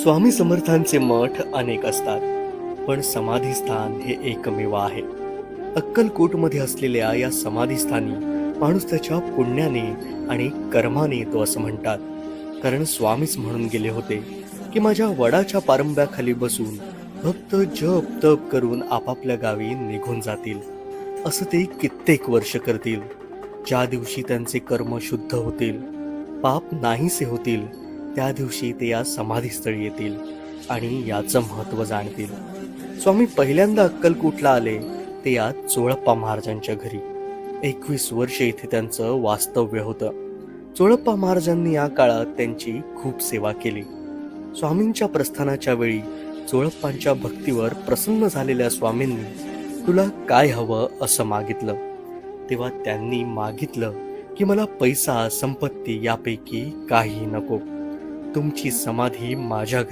स्वामी समर्थांचे मठ अनेक असतात, पण समाधीस्थान हे एकमेव आहे. अक्कलकोटमध्ये असलेल्या या समाधीस्थानी माणूस त्याच्या पुण्याने आणि कर्माने येतो असं म्हणतात. कारण स्वामीच म्हणून गेले होते की माझ्या वडाच्या पारंब्याखाली बसून भक्त जप तप करून आपापल्या गावी निघून जातील. असं ते कित्येक वर्ष करतील. ज्या दिवशी त्यांचे कर्म शुद्ध होतील, पाप नाहीसे होतील, त्या दिवशी ते या समाधीस्थळी येतील आणि याचं महत्त्व जाणतील. स्वामी पहिल्यांदा अक्कलकोटला आले ते या चोळप्पा महाराजांच्या घरी. 21 वर्ष इथे त्यांचं वास्तव्य होतं. चोळप्पा महाराजांनी या काळात त्यांची खूप सेवा केली. स्वामींच्या प्रस्थानाच्या वेळी चोळप्पांच्या भक्तीवर प्रसन्न झालेल्या स्वामींनी तुला काय हवं असं मागितलं. तेव्हा त्यांनी मागितलं की मला पैसा संपत्ती यापैकी काही नको, तुमची समाधी माझ्या